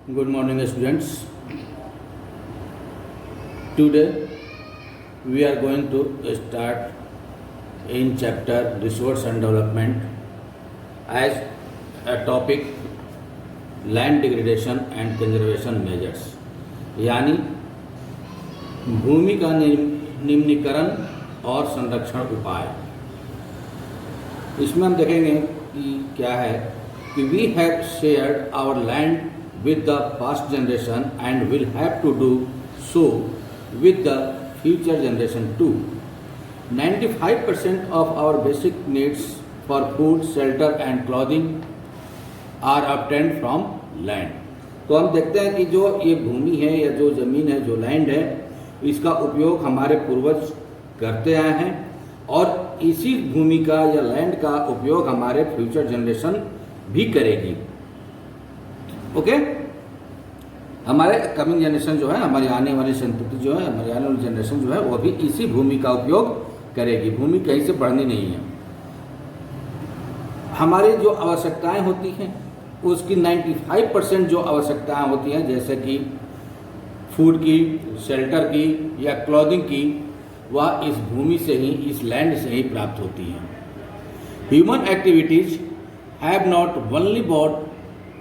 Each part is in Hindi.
Good morning, students. Today we are going to start in chapter Resource and Development as a topic Land Degradation and Conservation Measures, यानी भूमि का निम्नीकरण और संरक्षण उपाय। इसमें हम देखेंगे कि क्या है कि we have shared our land with the past generation and will have to do so with the future generation too. 95% of our basic needs for food, shelter and clothing are obtained from land. तो हम देखते हैं कि जो ये भूमि है या जो ज़मीन है, जो लैंड है, इसका उपयोग हमारे पूर्वज करते आए हैं और इसी भूमि का या लैंड का उपयोग हमारे फ्यूचर जनरेशन भी करेगी। ओके, हमारे कमिंग जनरेशन जो है, हमारी आने वाली संतति जो है, हमारी आने वाली जनरेशन जो है, वो भी इसी भूमि का उपयोग करेगी। भूमि कहीं से बढ़नी नहीं है। हमारी जो आवश्यकताएं होती हैं उसकी 95% जो आवश्यकताएं होती हैं, जैसे कि फूड की, शेल्टर की या क्लॉथिंग की, वह इस भूमि से ही, इस लैंड से ही प्राप्त होती हैं। Human activities have not only brought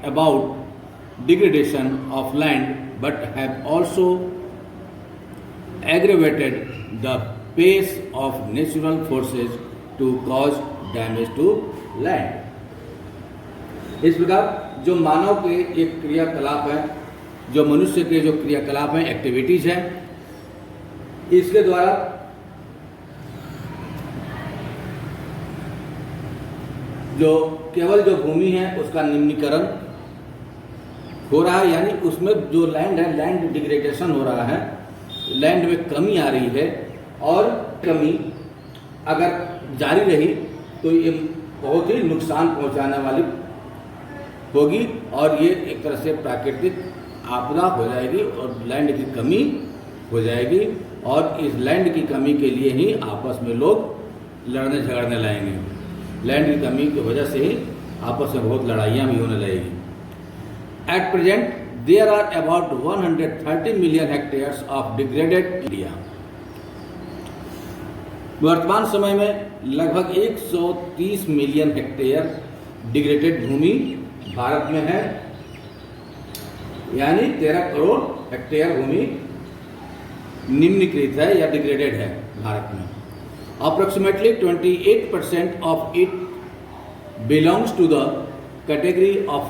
about degradation of land but have also aggravated the pace of natural forces to cause damage to land। इस प्रकार जो मानव के एक क्रियाकलाप है, जो मनुष्य के जो क्रियाकलाप हैं, एक्टिविटीज हैं, इसके द्वारा जो केवल जो भूमि है उसका निम्नीकरण हो रहा है, यानी उसमें जो लैंड है, लैंड डिग्रेडेशन हो रहा है, लैंड में कमी आ रही है और कमी अगर जारी रही तो ये बहुत ही नुकसान पहुंचाने वाली होगी और ये एक तरह से प्राकृतिक आपदा हो जाएगी और लैंड की कमी हो जाएगी और इस लैंड की कमी के लिए ही आपस में लोग लड़ने झगड़ने लगेंगे। लैंड की कमी की वजह से ही आपस में बहुत लड़ाइयाँ भी होने लगेगी। At present, there are about 130 million hectares of degraded area. वर्तमान समय में लगभग 130 मिलियन हेक्टेयर डिग्रेडेड भूमि भारत में है, यानी 13 करोड़ हेक्टेयर भूमि निम्नीकृत है या डिग्रेडेड है भारत में। Approximately 28% of it belongs to the category of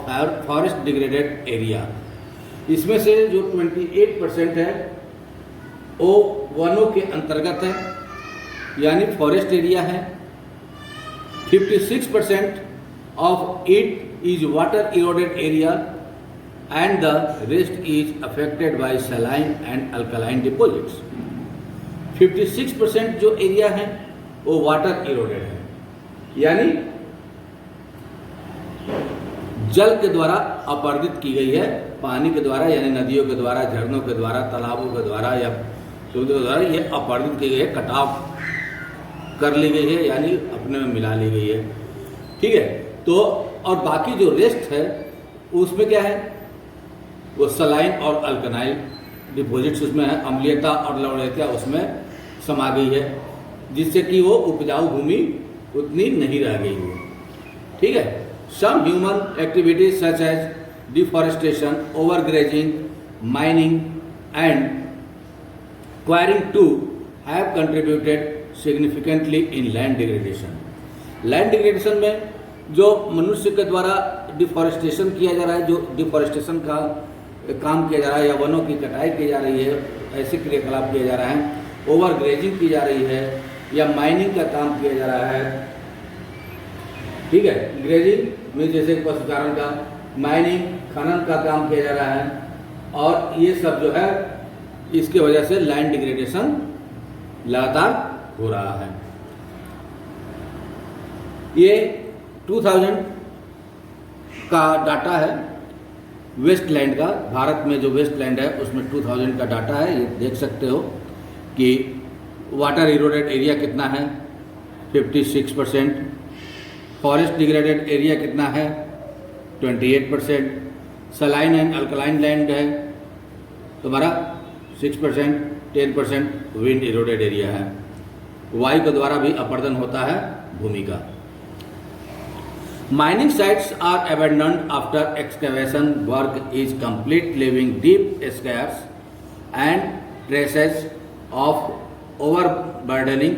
forest degraded area. इसमें से जो 28% है वो वनों के अंतर्गत है, यानी फॉरेस्ट एरिया है। 56% of it is water eroded area and the rest is affected by saline and alkaline deposits. 56% जो एरिया है वो वाटर इरोडेड है, यानी जल के द्वारा अपरदित की गई है, पानी के द्वारा, यानी नदियों के द्वारा, झरनों के द्वारा, तालाबों के द्वारा या समुद्र के द्वारा ये अपरदित की गई है, कटाव कर ली गई है, यानी अपने में मिला ली गई है। ठीक है, तो और बाकी जो रेस्ट है उसमें क्या है, वो सलाइन और अल्कनाइल डिपॉजिट्स उसमें है, अम्लीयता और लवणीयता उसमें समा गई है, जिससे कि वो उपजाऊ भूमि उतनी नहीं रह गई है। ठीक है, some human activities such as deforestation, overgrazing, mining and quarrying too have contributed significantly in land degradation। land degradation में जो मनुष्य के द्वारा डिफॉरेस्टेशन किया जा रहा है, जो डिफॉरेस्टेशन का काम किया जा रहा है या वनों की कटाई की जा रही है, ऐसे क्रियाकलाप किया जा रहा है, ओवरग्रेजिंग की जा रही है या माइनिंग का काम किया जा रहा है। ठीक है, ग्रेजिंग में जैसे पशुचारण का, माइनिंग खनन का काम किया जा रहा है और ये सब जो है इसके वजह से लैंड डिग्रेडेशन लगातार हो रहा है। ये 2000 का डाटा है वेस्टलैंड का, भारत में जो वेस्टलैंड है उसमें 2000 का डाटा है। ये देख सकते हो कि वाटर इरोडेड एरिया कितना है, 56%। फॉरेस्ट डिग्रेडेड एरिया कितना है, 28%। सलाइन एंड अल्कलाइन लैंड है तुम्हारा 6%, 10% विंड इरोडेड एरिया है। वायु के द्वारा भी अपर्दन होता है भूमि का। Mining sites are abandoned after excavation work is complete, leaving deep scars and traces of overburdening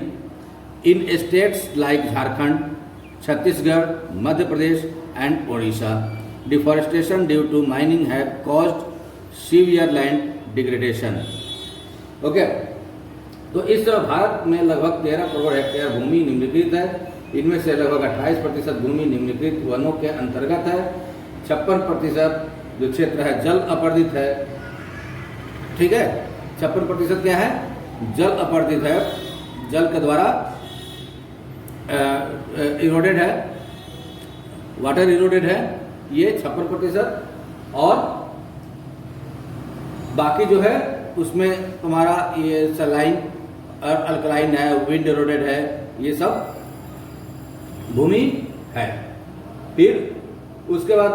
in states like Jharkhand, Chhattisgarh, Madhya Pradesh and Odisha. Deforestation due to mining have caused severe land degradation. Okay, तो इस समय भारत में लगभग 13 करोड़ हेक्टेयर भूमि निम्नलिखित है। इनमें से लगभग 28% भूमि निम्नलिखित वनों के अंतर्गत है। 56% जो क्षेत्र है जल अपर्दित है। ठीक है, 56% क्या है? जल अपर्दित है, जल के द्वारा इरोडेड है, वाटर इरोडेड है, ये 56%। और बाकी जो है उसमें तुम्हारा ये सलाइन और अल्कलाइन है, विंड इरोडेड है, ये सब भूमि है। फिर उसके बाद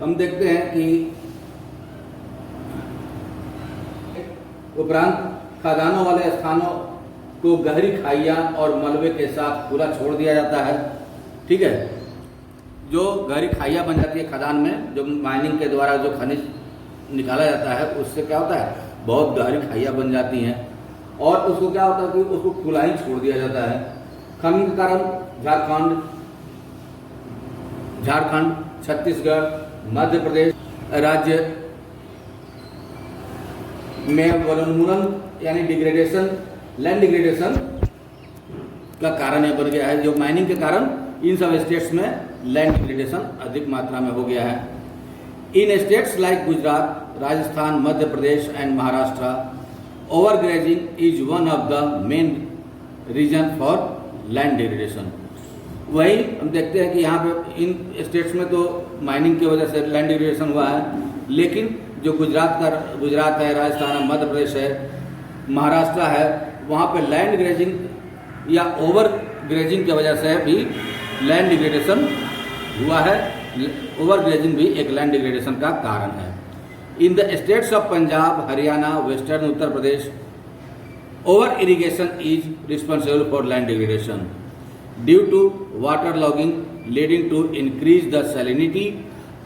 हम देखते हैं कि उपरांत खदानों वाले स्थानों को गहरी खाइयां और मलबे के साथ पूरा छोड़ दिया जाता है। ठीक है, जो गहरी खाइयां बन जाती है खदान में, जो माइनिंग के द्वारा जो खनिज निकाला जाता है, उससे क्या होता है, बहुत गहरी खाइयां बन जाती हैं और उसको क्या होता है कि उसको खुला ही छोड़ दिया जाता है। खनन के कारण झारखंड, छत्तीसगढ़, मध्य प्रदेश राज्य में वनोन्मूलन यानी डिग्रेडेशन, लैंड डिग्रेडेशन का कारण यह बन गया है। जो माइनिंग के कारण इन सब स्टेट्स में लैंड डिग्रेडेशन अधिक मात्रा में हो गया है। In states like Gujarat, Rajasthan, Madhya Pradesh and Maharashtra, overgrazing is one of the main reason for land degradation. वही हम देखते हैं कि यहाँ पे इन स्टेट्स में तो माइनिंग की वजह से लैंड डिग्रेडेशन हुआ है, लेकिन जो गुजरात है, राजस्थान है, मध्य प्रदेश है, महाराष्ट्र है, वहाँ पे लैंड ग्रेजिंग या ओवर ग्रेजिंग की वजह से भी लैंड डिग्रेडेशन हुआ है। ओवर ग्रेजिंग भी एक लैंड डिग्रेडेशन का कारण है। In the states of Punjab, Haryana, western Uttar Pradesh, over irrigation is responsible for land degradation due to water logging leading to increase the salinity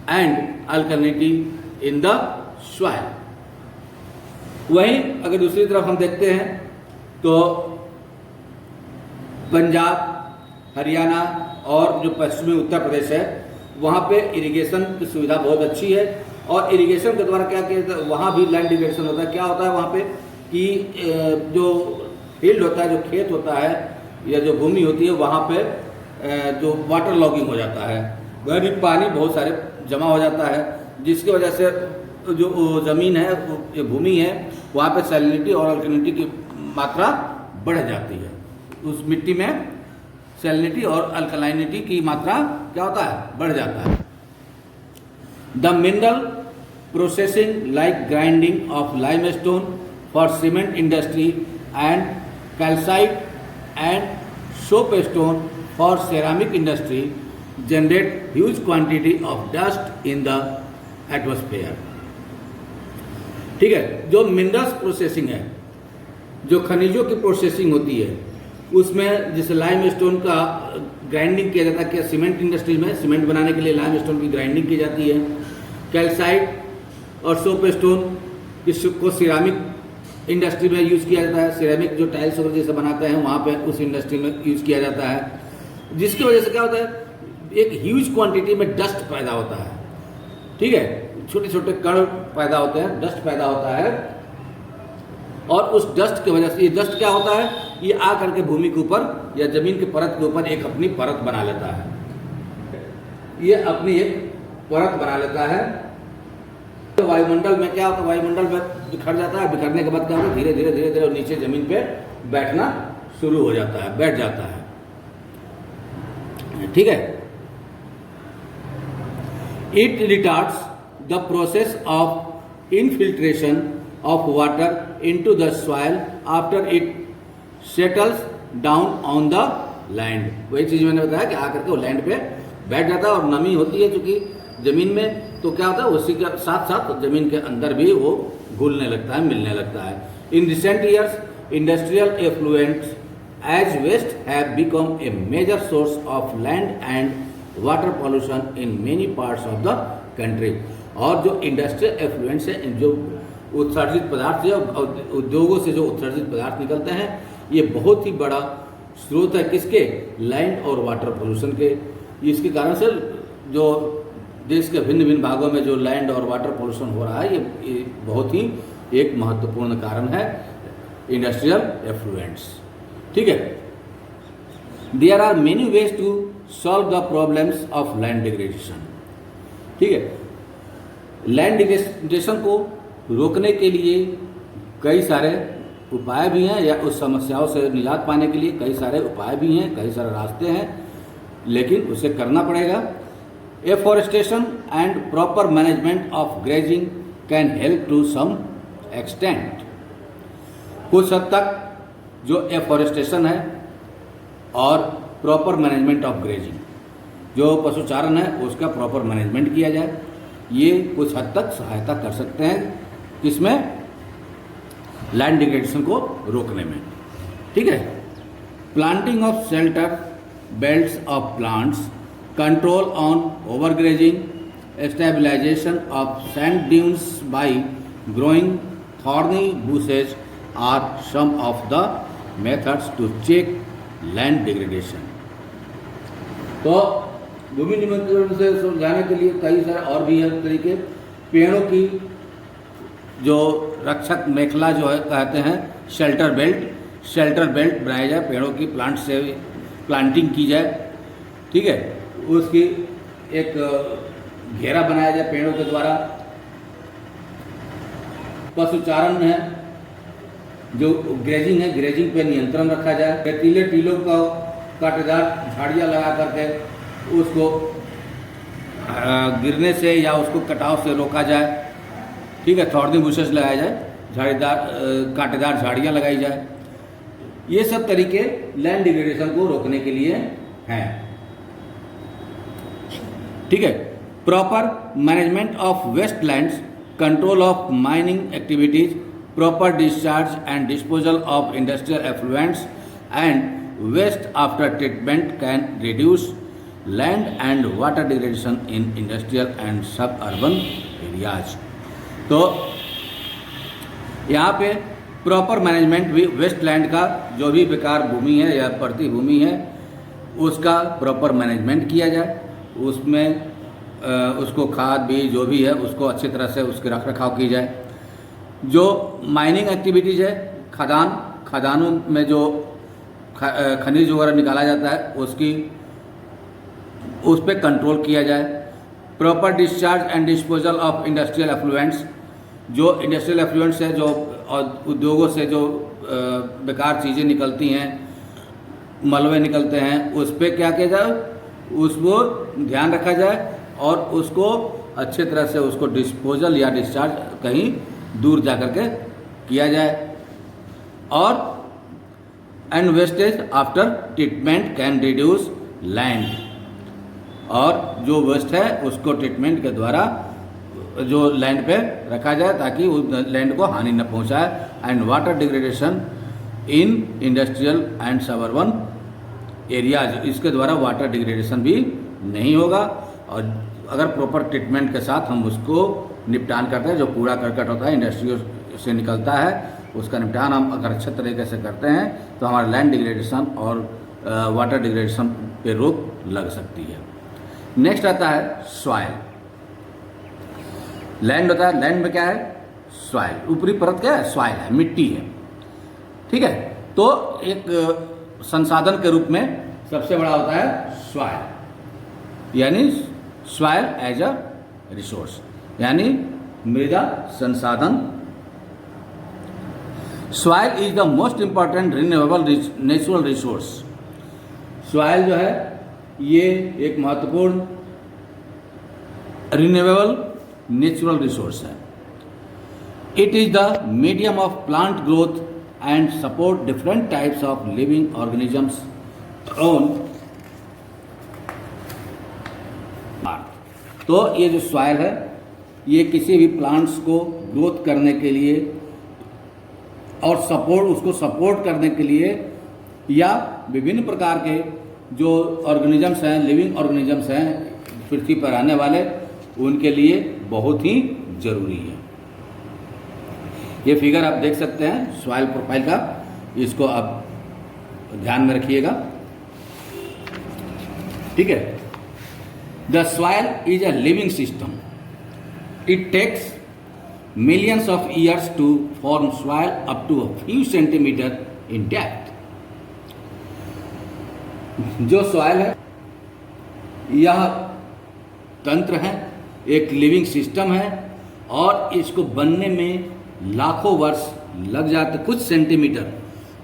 and alkalinity in the soil. वहीं अगर दूसरी तरफ हम देखते हैं तो पंजाब, हरियाणा और जो पश्चिमी उत्तर प्रदेश है, वहाँ पे इरिगेशन की सुविधा बहुत अच्छी है और इरिगेशन के द्वारा क्या किया जाता है, वहाँ भी लैंड डिग्रेडेशन होता है। क्या होता है वहाँ पे कि जो फील्ड होता है, जो खेत होता है या जो भूमि होती है, वहाँ पे जो वाटर लॉगिंग हो जाता है, वह भी पानी बहुत सारे जमा हो जाता है, जिसकी वजह से जो ज़मीन है, जो भूमि है, वहाँ पे सैलिनिटी और अल्कलिनिटी की मात्रा बढ़ जाती है। उस मिट्टी में सैलिनिटी और अल्कलाइनिटी की मात्रा क्या होता है, बढ़ जाता है। The mineral processing like grinding of limestone for cement industry and calcite and soapstone for ceramic industry generate huge quantity of dust in the atmosphere. ठीक है, जो मिनरल्स प्रोसेसिंग है, जो खनिजों की प्रोसेसिंग होती है, उसमें जैसे लाइम स्टोन का ग्राइंडिंग किया जाता है, क्या सीमेंट इंडस्ट्री में सीमेंट बनाने के लिए लाइम स्टोन की ग्राइंडिंग की जाती है। कैल्साइट और सोप स्टोन को सिरामिक इंडस्ट्री में यूज़ किया जाता है। सिरेमिक जो टाइल्स वगैरह जैसे बनाते हैं, वहाँ पे उस इंडस्ट्री में यूज़ किया जाता है, जिसकी वजह से क्या होता है, एक ह्यूज क्वांटिटी में डस्ट पैदा होता है। ठीक है, छोटे छोटे कण पैदा होते हैं, डस्ट पैदा होता है और उस डस्ट की वजह से, ये डस्ट क्या होता है, ये आ करके भूमि के ऊपर या जमीन की परत के ऊपर एक अपनी परत बना लेता है। ये अपनी एक परत बना लेता है। तो वायुमंडल में क्या होता है, वायुमंडल में बिखर जाता है। बिखरने के बाद क्या होता है, धीरे धीरे धीरे धीरे नीचे जमीन पे बैठना शुरू हो जाता है, बैठ जाता है। ठीक है, it retards the process of infiltration of water into the soil after it settles down on the land. वही चीज मैंने बताया कि आकर के वो लैंड पे बैठ जाता है और नमी होती है, चूंकि जमीन में तो क्या होता है उसी के साथ साथ जमीन के अंदर भी वो घुलने लगता है, मिलने लगता है। In recent years industrial effluents as waste have become a major source of land and water pollution in many parts of the country. और जो इंडस्ट्रियल एफ्लुएंट्स है, जो उत्सर्जित पदार्थ या उद्योगों से जो उत्सर्जित पदार्थ निकलते हैं, ये बहुत ही बड़ा स्रोत है किसके, लैंड और वाटर पोल्यूशन के। इसके कारण से जो देश के भिन्न भिन्न भागों में जो लैंड और वाटर पोल्यूशन हो रहा है, ये बहुत ही एक महत्वपूर्ण कारण है इंडस्ट्रियल एफ्लुएंट्स। ठीक है, there are many ways to solve the problems of land degradation. ठीक है, लैंड डिग्रेडेशन को रोकने के लिए कई सारे उपाय भी हैं, या उस समस्याओं से निजात पाने के लिए कई सारे उपाय भी हैं, कई सारे रास्ते हैं, लेकिन उसे करना पड़ेगा। Afforestation and proper management of grazing can help to some extent. कुछ हद तक जो एफॉरेस्टेशन है और प्रॉपर मैनेजमेंट ऑफ ग्रेजिंग, जो पशुचारण है उसका प्रॉपर मैनेजमेंट किया जाए, ये कुछ हद तक सहायता कर सकते हैं किसमें, लैंड डिग्रेडेशन को रोकने में। ठीक है, planting of shelter belts of plants, control on overgrazing, stabilization of sand dunes by growing thorny bushes are some of the methods to check land degradation. तो भूमि नियंत्रण से सुलझाने के लिए कई सारे और भी है तरीके। पेड़ों की जो रक्षक मेखला जो है कहते हैं, शेल्टर बेल्ट बनाया जाए, पेड़ों की प्लांट से प्लांटिंग की जाए। ठीक है, उसकी एक घेरा बनाया जाए पेड़ों के द्वारा। पशुचारण है, जो ग्रेजिंग है, ग्रेजिंग पे नियंत्रण रखा जाए। रेतीले टीलों का कांटेदार झाड़ियाँ लगा करके उसको गिरने से या उसको कटाव से रोका जाए। ठीक है, थॉर्नी बुशेस लगाया जाए, कांटेदार झाड़ियाँ लगाई जाए। ये सब तरीके लैंड डिग्रेडेशन को रोकने के लिए हैं। ठीक है, proper management of waste lands, control of mining activities, proper discharge and disposal of industrial effluents and waste after treatment can reduce land and water degradation in industrial and suburban areas. तो यहाँ पे प्रॉपर मैनेजमेंट भी वेस्ट लैंड का, जो भी बेकार भूमि है या पड़ती भूमि है, उसका प्रॉपर मैनेजमेंट किया जाए। उसमें उसको खाद बीज जो भी है उसको अच्छी तरह से उसके रख रखाव की जाए। जो माइनिंग एक्टिविटीज़ है, खदानों में जो खनिज वगैरह निकाला जाता है उस पर कंट्रोल किया जाए। Proper discharge and disposal of industrial effluents, जो इंडस्ट्रियल एफ्लुएंट्स है, जो उद्योगों से जो बेकार चीज़ें निकलती हैं, मलबे निकलते हैं, उस पर क्या किया जाए, उसको ध्यान रखा जाए और उसको अच्छे तरह से उसको डिस्पोजल या डिस्चार्ज कहीं दूर जा कर के किया जाए। और and wastage after treatment can reduce land, और जो वेस्ट है उसको ट्रीटमेंट के द्वारा जो लैंड पे रखा जाए ताकि उस लैंड को हानि न पहुंचाए। And water degradation in industrial and suburban areas, इसके द्वारा वाटर डिग्रेडेशन भी नहीं होगा। और अगर प्रॉपर ट्रीटमेंट के साथ हम उसको निपटान करते हैं, जो कूड़ा करकट होता है इंडस्ट्रियों से निकलता है, उसका निपटान हम अगर अच्छे तरीके से करते हैं तो हमारा लैंड डिग्रेडेशन और वाटर डिग्रेडेशन पे रोक लग सकती है। नेक्स्ट आता है सॉइल। लैंड होता है, लैंड में क्या है, सॉइल, ऊपरी परत क्या है, सॉइल है, मिट्टी है। ठीक है, तो एक संसाधन के रूप में सबसे बड़ा होता है सॉइल, यानी सॉइल एज अ रिसोर्स, यानी मृदा संसाधन। Soil is the most important renewable natural resource. Soil जो है ये एक महत्वपूर्ण रिन्यूएबल नेचुरल रिसोर्स है। It is the medium of plant growth and support different types of living organisms on earth. तो ये जो सॉइल है ये किसी भी प्लांट्स को ग्रोथ करने के लिए और उसको सपोर्ट करने के लिए या विभिन्न प्रकार के जो ऑर्गेनिजम्स हैं, लिविंग ऑर्गेनिजम्स हैं पृथ्वी पर आने वाले, उनके लिए बहुत ही जरूरी है। ये फिगर आप देख सकते हैं सॉइल प्रोफाइल का, इसको आप ध्यान में रखिएगा, ठीक है। The soil is a living system, it takes millions of years to form soil up to a few centimeter in depth. जो सॉइल है यह तंत्र है, एक लिविंग सिस्टम है और इसको बनने में लाखों वर्ष लग जाते,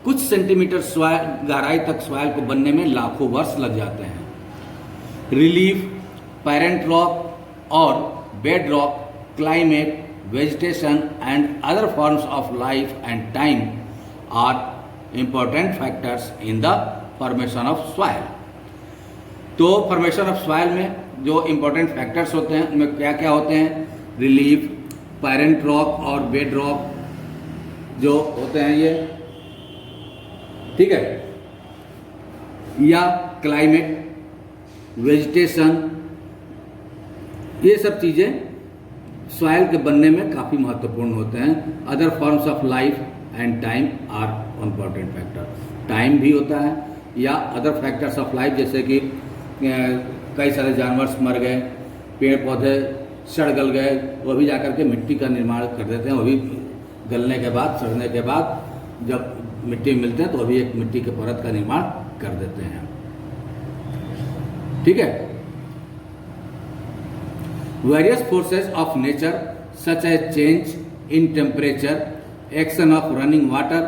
कुछ सेंटीमीटर सॉइल गहराई तक सॉइल को बनने में लाखों वर्ष लग जाते हैं। रिलीफ, पेरेंट रॉक और bed rock, climate, vegetation and other forms of life and time are important factors in the formation of soil. तो formation of soil में जो important factors होते हैं उनमें क्या क्या होते हैं? रिलीफ, parent rock और bed rock जो होते हैं ये, ठीक है, या क्लाइमेट, वेजिटेशन, ये सब चीज़ें सॉइल के बनने में काफ़ी महत्वपूर्ण होते हैं। Other forms of life and time are important factor, time भी होता है या अदर फैक्टर्स ऑफ लाइफ, जैसे कि कई सारे जानवर मर गए, पेड़ पौधे सड़ गल गए, वो भी जाकर के मिट्टी का निर्माण कर देते हैं। वो भी गलने के बाद, सड़ने के बाद जब मिट्टी में मिलते हैं तो वो भी एक मिट्टी के परत का निर्माण कर देते हैं, ठीक है। Various forces of nature such as change in temperature, action of running water,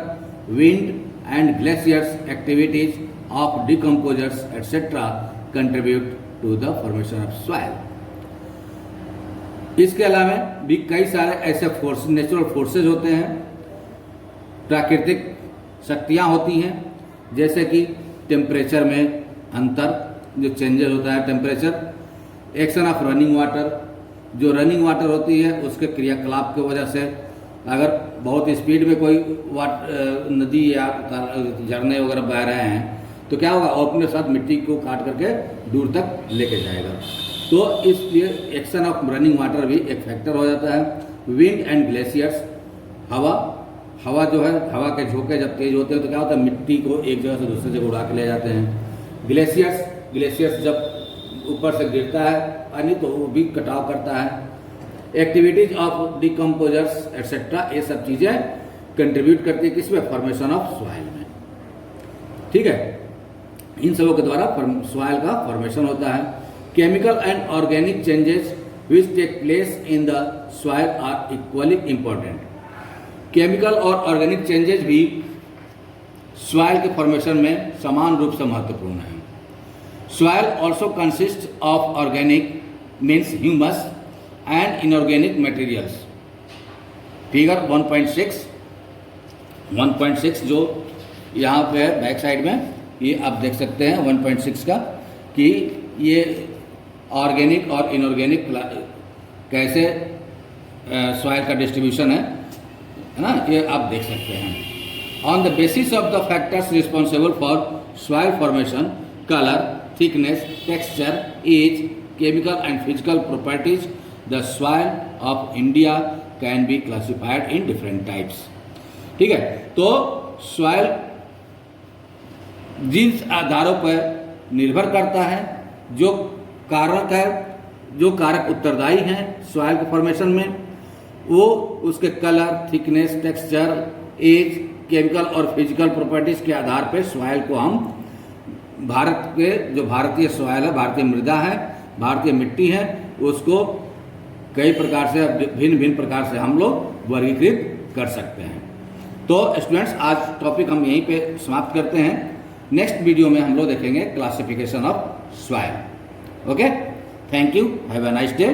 wind and glaciers, activities of decomposers etc. contribute to the formation of soil. इसके अलावा भी कई सारे ऐसे फोर्स, नेचुरल फोर्सेज होते हैं, प्राकृतिक शक्तियाँ होती हैं, जैसे कि टेम्परेचर में अंतर, जो चेंजेस होता है temperature, action of running water, जो रनिंग वाटर होती है उसके क्रियाकलाप की वजह से अगर बहुत स्पीड में कोई नदी या झरने वगैरह बह रहे हैं तो क्या होगा, अपने साथ मिट्टी को काट करके दूर तक लेके जाएगा। तो इसलिए एक्शन ऑफ रनिंग वाटर भी एक फैक्टर हो जाता है। विंड एंड ग्लेशियर्स, हवा जो है, हवा के झोंके जब तेज होते हैं तो क्या होता है, मिट्टी को एक जगह से दूसरी जगह उड़ा के ले जाते हैं। ग्लेशियर्स जब ऊपर से गिरता है पानी तो वो भी कटाव करता है। एक्टिविटीज ऑफ डिकम्पोजर्स एटसेट्रा, ये सब चीजें कंट्रीब्यूट करती है किसमें, फॉर्मेशन ऑफ सॉइल में, ठीक है। इन सबों के द्वारा सॉइल का फॉर्मेशन होता है। Chemical and organic changes which take place in the soil are equally important. Chemical और ऑर्गेनिक चेंजेस भी सॉइल के फॉर्मेशन में समान रूप से महत्वपूर्ण है। Soil also consists of organic means humus and inorganic materials. Figure 1.6 जो यहाँ पे है बैक साइड में, ये आप देख सकते हैं 1.6 का, कि ये ऑर्गेनिक और इनऑर्गेनिक कैसे सॉइल का डिस्ट्रीब्यूशन है ना, ये आप देख सकते हैं। On the basis of the factors responsible for soil formation, colour, thickness, texture, age, chemical and physical properties, the soil of India can be classified in different types. ठीक है, तो soil जिन आधारों पर निर्भर करता है, जो कारक है, जो कारक उत्तरदायी हैं soil के फॉर्मेशन में, वो उसके colour, thickness, texture, age, chemical और फिजिकल प्रॉपर्टीज के आधार पर soil को हम भारत के जो भारतीय सॉइल है, भारतीय मृदा है, भारतीय मिट्टी है, उसको कई प्रकार से, भिन्न प्रकार से हम लोग वर्गीकृत कर सकते हैं। तो स्टूडेंट्स, आज टॉपिक हम यहीं पे समाप्त करते हैं। नेक्स्ट वीडियो में हम लोग देखेंगे classification of soil. Okay, thank you, have a nice day.